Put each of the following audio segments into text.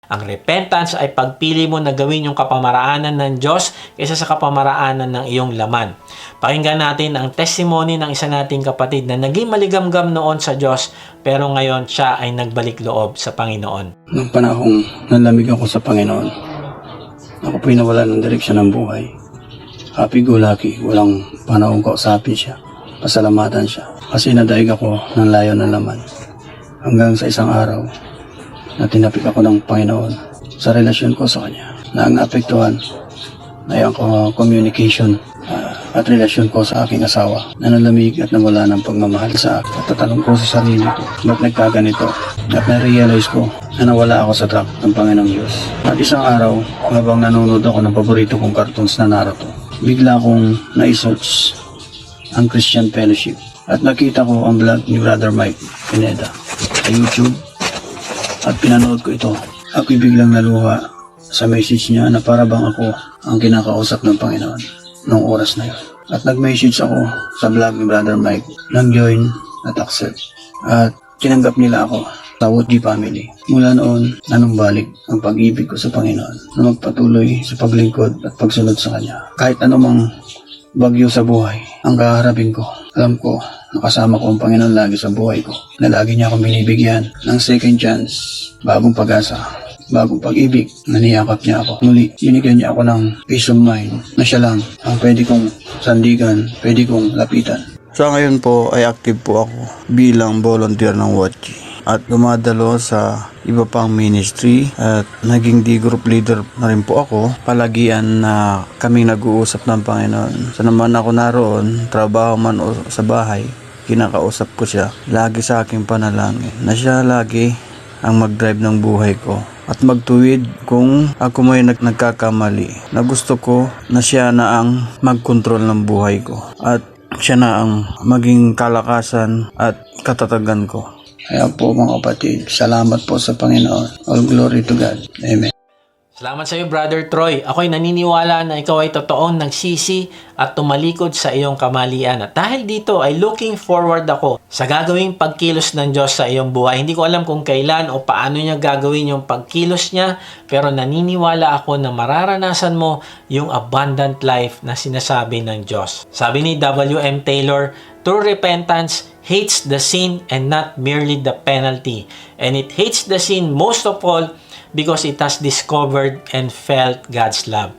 Ang repentance ay pagpili mo na gawin yung kapamaraanan ng Diyos kaysa sa kapamaraanan ng iyong laman. Pakinggan natin ang testimony ng isa nating kapatid na naging maligamgam noon sa Diyos pero ngayon siya ay nagbalik loob sa Panginoon. Noong panahong nalamig ako sa Panginoon, ako po'y nawala ng direksyon ng buhay. Happy go lucky, walang panahong kausapin siya. Pasalamatan siya. Kasi nadaig ako ng layo ng laman. Hanggang sa isang araw, na tinapik ako ng Panginoon sa relasyon ko sa Kanya. Na ang naapektuhan ay ang communication at relasyon ko sa aking asawa na nalamig at nawala ng pagmamahal sa akin. At tatanong ko sa sarili ko, ba't nagkaganito? At na-realize ko na nawala ako sa track ng Panginoong Diyos. At isang araw, habang nanonood ako ng paborito kong cartoons na Naruto, bigla akong na-search ang Christian Fellowship. At nakita ko ang vlog ni Brother Mike Pineda sa YouTube. At pinanood ko ito. Ako'y biglang naluha sa message niya na para bang ako ang kinakausap ng Panginoon noong oras na yun. At nag-message ako sa vlog ni Brother Mike ng join at accept. At tinanggap nila ako sa Woodgy family. Mula noon, nanumbalik ang pag-ibig ko sa Panginoon na magpatuloy sa paglingkod at pagsunod sa Kanya. Kahit anumang bagyo sa buhay ang kaharapin ko, alam ko nakasama ko ang Panginoon lagi sa buhay ko, na lagi niya akong binibigyan ng second chance, bagong pag-asa, bagong pag-ibig, na niyakap niya ako. Muli, binigyan niya ako ng peace of mind na siya lang ang pwede kong sandigan, pwede kong lapitan. Sa ngayon po ay active po ako bilang volunteer ng Woodgy at dumadalo sa iba pang ministry at naging D-group leader na rin po ako. Palagian na kaming nag-uusap ng Panginoon. Sa naman ako naroon, trabaho man o sa bahay, kinakausap ko siya. Lagi sa aking panalangin na siya lagi ang mag-drive ng buhay ko at magtuwid kung ako may nagkakamali, na gusto ko na siya na ang mag-control ng buhay ko at siya na ang maging kalakasan at katatagan ko. Kaya po mga kapatid, salamat po sa Panginoon. All glory to God. Amen. Salamat sa iyo, Brother Troy. Ako'y naniniwala na ikaw ay totoong nagsisi at tumalikod sa iyong kamalian. At dahil dito ay looking forward ako sa gagawing pagkilos ng Diyos sa iyong buhay. Hindi ko alam kung kailan o paano niya gagawin yung pagkilos niya, pero naniniwala ako na mararanasan mo yung abundant life na sinasabi ng Diyos. Sabi ni W.M. Taylor, true repentance hates the sin and not merely the penalty. And it hates the sin most of all because it has discovered and felt God's love.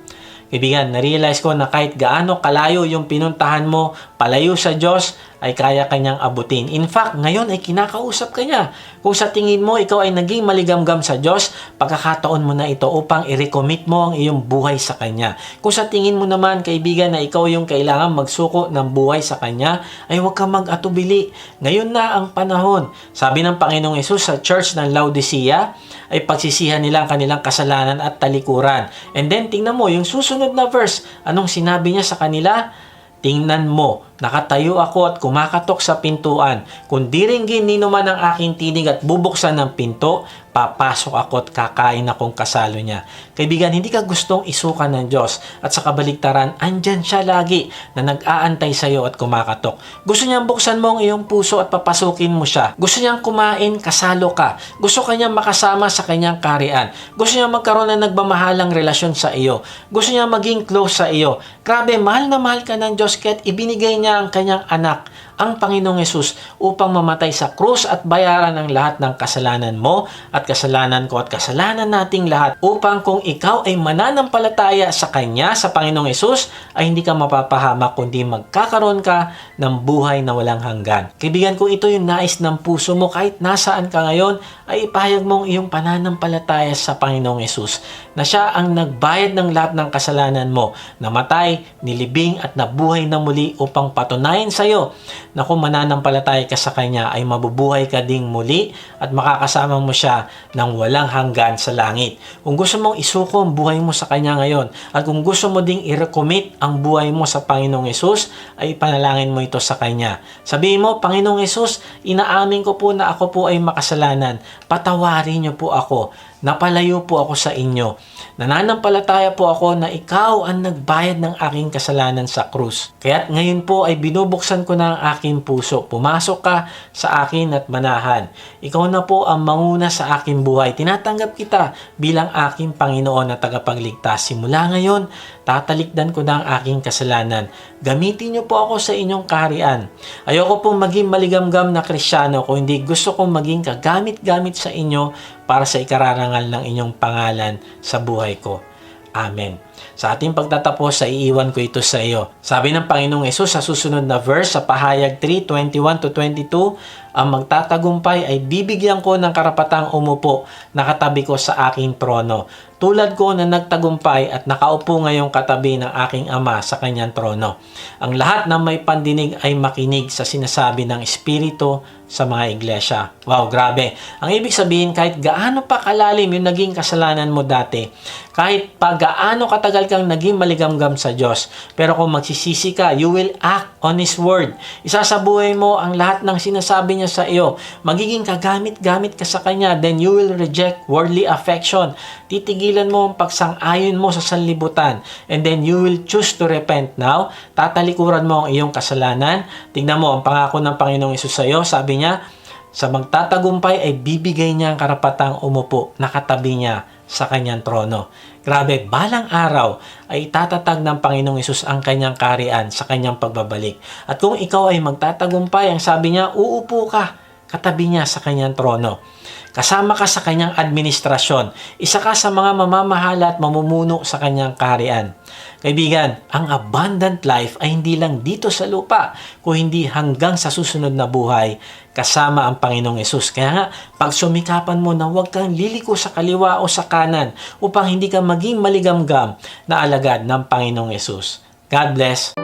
Kaibigan, na-realize ko na kahit gaano kalayo yung pinuntahan mo, palayo sa Diyos, ay kaya kanyang abutin. In fact, ngayon ay kinakausap ka niya. Kung sa tingin mo, ikaw ay naging maligamgam sa Diyos, pagkakataon mo na ito upang i-recommit mo ang iyong buhay sa Kanya. Kung sa tingin mo naman, kaibigan, na ikaw yung kailangan magsuko ng buhay sa Kanya, ay huwag kang mag-atubili. Ngayon na ang panahon. Sabi ng Panginoong Hesus sa church ng Laodicea, ay pagsisihan nila ang kanilang kasalanan at talikuran. And then, tingnan mo, yung susunod na verse, anong sinabi niya sa kanila? Tingnan mo, nakatayo ako at kumakatok sa pintuan. Kung diringgin nino man ang aking tinig at bubuksan ng pinto, papasok ako at kakain akong kasalo niya. Kaibigan, hindi ka gustong isukan ng Diyos at sa kabaligtaran, andyan siya lagi na nag-aantay sa iyo at kumakatok. Gusto niyang buksan mo ang iyong puso at papasukin mo siya. Gusto niyang kumain, kasalo ka. Gusto kanyang makasama sa kanyang kaharian. Gusto niyang magkaroon ng nagmamahalang relasyon sa iyo. Gusto niyang maging close sa iyo. Grabe, mahal na mahal ka ng Diyos kaya't ibinigay niya ang kanyang anak, ang Panginoong Hesus, upang mamatay sa krus at bayaran ang lahat ng kasalanan mo at kasalanan ko at kasalanan nating lahat, upang kung ikaw ay mananampalataya sa Kanya, sa Panginoong Hesus, ay hindi ka mapapahamak kundi magkakaroon ka ng buhay na walang hanggan. Kaibigan, kung ito yung nais ng puso mo, kahit nasaan ka ngayon, ay ipahayag mong iyong pananampalataya sa Panginoong Hesus, na siya ang nagbayad ng lahat ng kasalanan mo, namatay, nilibing at nabuhay na muli upang patunayan sa iyo na kung mananampalataya ka sa Kanya ay mabubuhay ka ding muli at makakasama mo siya ng walang hanggan sa langit. Kung gusto mong isuko ang buhay mo sa Kanya ngayon at kung gusto mo ding i-recommit ang buhay mo sa Panginoong Hesus, ay panalangin mo ito sa Kanya. Sabihin mo, Panginoong Hesus, inaamin ko po na ako po ay makasalanan. Patawarin niyo po ako. napalayo po ako sa inyo. Nananampalataya po ako na ikaw ang nagbayad ng aking kasalanan sa krus. Kaya't ngayon po ay binubuksan ko na ang aking puso. Pumasok ka sa akin at manahan. Ikaw na po ang manguna sa aking buhay. Tinatanggap kita bilang aking Panginoon na tagapagligtas. Simula ngayon, tatalikdan ko na ang aking kasalanan. Gamitin niyo po ako sa inyong kaharian. Ayoko pong maging maligamgam na Kristiyano, kung hindi gusto kong maging kagamit-gamit sa inyo para sa ikararangal ng inyong pangalan sa buhay ko. Amen. Sa ating pagtatapos, sa iiwan ko ito sa iyo. Sabi ng Panginoong Hesus sa susunod na verse sa Pahayag 3:21-22, ang magtatagumpay ay bibigyan ko ng karapatang umupo na katabi ko sa aking trono. Tulad ko na nagtagumpay at nakaupo ngayong katabi ng aking Ama sa kanyang trono. Ang lahat ng may pandinig ay makinig sa sinasabi ng Espiritu sa mga iglesia. Wow, grabe. Ang ibig sabihin, kahit gaano pa kalalim yung naging kasalanan mo dati, kahit pa gaano katagal kang naging maligamgam sa Diyos, pero kung magsisisi ka, you will act on His Word. Isasabuhay mo ang lahat ng sinasabi niya sa iyo. Magiging kagamit-gamit ka sa Kanya, then you will reject worldly affection. Titigilan mo ang pagsang-ayon mo sa sanlibutan, and then you will choose to repent now. Tatalikuran mo ang iyong kasalanan. Tignan mo ang pangako ng Panginoong Hesus sa iyo. Sabi niya, sa magtatagumpay ay bibigay niya ang karapatang umupo, nakatabi niya sa kanyang trono. Grabe, balang araw ay tatatag ng Panginoong Hesus ang kanyang kaharian sa kanyang pagbabalik. At kung ikaw ay magtatagumpay, ang sabi niya, uupo ka katabi niya sa kanyang trono. Kasama ka sa kanyang administrasyon. Isa ka sa mga mamamahala at mamumuno sa kanyang kaharian. Kaibigan, ang abundant life ay hindi lang dito sa lupa, kung hindi hanggang sa susunod na buhay kasama ang Panginoong Hesus. Kaya nga, pagsumikapan mo na huwag kang liliko sa kaliwa o sa kanan upang hindi ka maging maligamgam na alagad ng Panginoong Hesus. God bless.